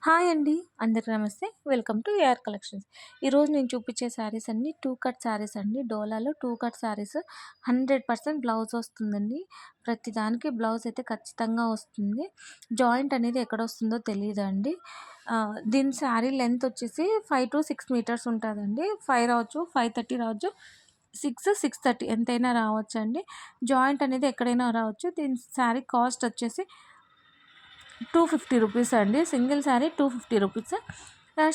Hi అండి. అందరికి నమస్తే. Welcome to AR collections. ఈరోజు నేను చూపించే శారీస్ అన్నీ 2 కట్ శారీస్ అండి. డోలాలో 2 కట్ శారీస్ 100% బ్లౌజ్ వస్తుందండి. ప్రతి దానికి బ్లౌజ్ అయితే ఖచ్చితంగా వస్తుంది. జాయింట్ అనేది ఎక్కడొస్తుందో తెలీదండి. దీని శారీ లెంత్ వచ్చేసి 5-6 మీటర్స్ ఉంటుందండి. 5 రావచ్చు, 5:30 రావచ్చు, 6:30 ఎంతైనా రావచ్చండి. జాయింట్ అనేది ఎక్కడైనా రావచ్చు. దీని శారీ కాస్ట్ వచ్చేసి 250 రూపీస్ అండి. Single sari 250 rupees.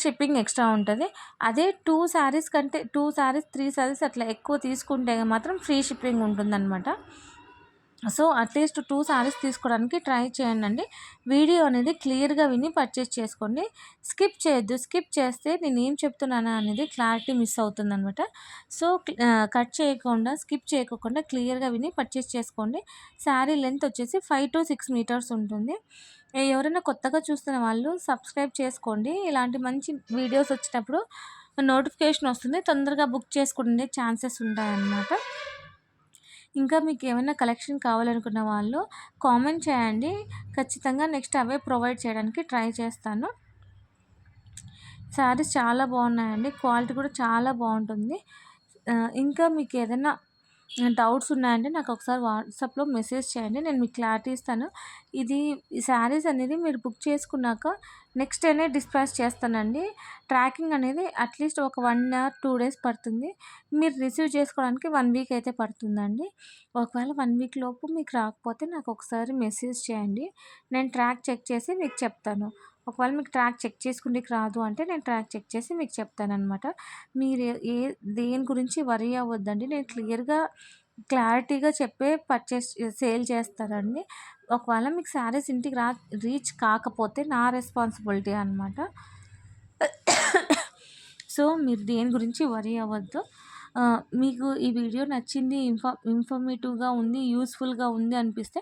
Shipping extra ఉంటుంది. అదే 2 శారీస్ కంటే 2 శారీస్ 3 శారీస్ అట్లా ఎక్కువ తీసుకుంటే మాత్రం ఫ్రీ షిప్పింగ్ ఉంటుందన్నమాట. సో అట్లీస్ట్ 2 శారీస్ తీసుకోవడానికి ట్రై చేయండి. వీడియో అనేది క్లియర్గా విని పర్చేస్ చేసుకోండి. స్కిప్ చేయొద్దు. స్కిప్ చేస్తే నేను ఏం చెప్తున్నాను అనేది క్లారిటీ మిస్ అవుతుందన్నమాట. సో కట్ చేయకుండా స్కిప్ చేయకుండా క్లియర్గా విని పర్చేస్ చేసుకోండి. శారీ లెంత్ వచ్చేసి 5-6 మీటర్స్ ఉంటుంది. ఎవరైనా కొత్తగా చూస్తున్న వాళ్ళు సబ్స్క్రైబ్ చేసుకోండి. ఇలాంటి మంచి వీడియోస్ వచ్చినప్పుడు నోటిఫికేషన్ వస్తుంది. తొందరగా బుక్ చేసుకునే ఛాన్సెస్ ఉంటాయన్నమాట. ఇంకా మీకు ఏమైనా కలెక్షన్ కావాలనుకున్న వాళ్ళు కామెంట్ చేయండి. ఖచ్చితంగా నెక్స్ట్ అవే ప్రొవైడ్ చేయడానికి ట్రై చేస్తాను. శారీస్ చాలా బాగున్నాయండి. క్వాలిటీ కూడా చాలా బాగుంటుంది. ఇంకా మీకు ఏదైనా డౌట్స్ ఉన్నాయంటే నాకు ఒకసారి వాట్సాప్లో మెసేజ్ చేయండి. నేను మీకు క్లారిటీ ఇస్తాను. ఈ శారీస్ అనేది మీరు బుక్ చేసుకున్నాక నెక్స్ట్ డేనే డిస్పాచ్ చేస్తానండి. ట్రాకింగ్ అనేది అట్లీస్ట్ ఒక 1 ఆర్ 2 డేస్ పడుతుంది. మీరు రిసీవ్ చేసుకోవడానికి 1 వీక్ అయితే పడుతుందండి. ఒకవేళ 1 వీక్ లోపు మీకు రాకపోతే నాకు ఒకసారి మెసేజ్ చేయండి. నేను ట్రాక్ చెక్ చేసి మీకు చెప్తాను. ఒకవేళ మీకు ట్రాక్ చెక్ చేసుకుంటే రాదు అంటే నేను ట్రాక్ చెక్ చేసి మీకు చెప్తానమాట. మీరు దేని గురించి వరీ అవ్వద్దండి. నేను క్లారిటీగా చెప్పే సేల్ చేస్తానండి. ఒకవేళ మీకు శారీస్ ఇంటికి రీచ్ కాకపోతే నా రెస్పాన్సిబిలిటీ అనమాట. సో మీరు దేని గురించి వరీ అవ్వద్దు. మీకు ఈ వీడియో నచ్చింది, ఇన్ఫర్మేటివ్గా ఉంది, యూస్ఫుల్గా ఉంది అనిపిస్తే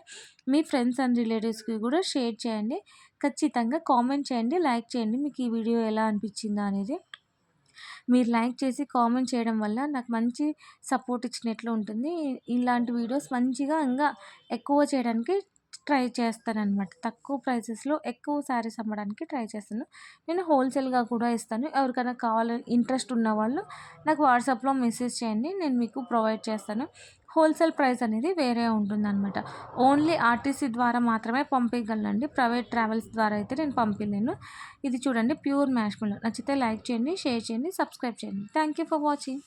మీ ఫ్రెండ్స్ అండ్ రిలేటివ్స్కి కూడా షేర్ చేయండి. ఖచ్చితంగా కామెంట్ చేయండి, లైక్ చేయండి. మీకు ఈ వీడియో ఎలా అనిపించిందో అనేది మీరు లైక్ చేసి కామెంట్ చేయడం వల్ల నాకు మంచి సపోర్ట్ ఇచ్చినట్లు ఉంటుంది. ఇలాంటి వీడియోస్ మంచిగా ఇంకా ఎక్కువ చేయడానికి ట్రై చేస్తానన్నమాట. తక్కువ ప్రైసెస్లో ఎక్కువ శారీస్ అమ్మడానికి ట్రై చేస్తాను. నేను హోల్సేల్గా కూడా ఇస్తాను. ఎవరికైనా ఇంట్రెస్ట్ ఉన్న వాళ్ళు నాకు వాట్సాప్లో మెసేజ్ చేయండి. నేను మీకు ప్రొవైడ్ చేస్తాను. హోల్సేల్ ప్రైస్ అనేది వేరే ఉంటుందన్నమాట. ఓన్లీ ఆర్టీసీ ద్వారా మాత్రమే పంపించగలనండి. ప్రైవేట్ ట్రావెల్స్ ద్వారా అయితే నేను పంపించలేను. ఇది చూడండి, ప్యూర్ మ్యాష్మెలో. నచ్చితే లైక్ చేయండి, షేర్ చేయండి, సబ్స్క్రైబ్ చేయండి. Thank you for watching.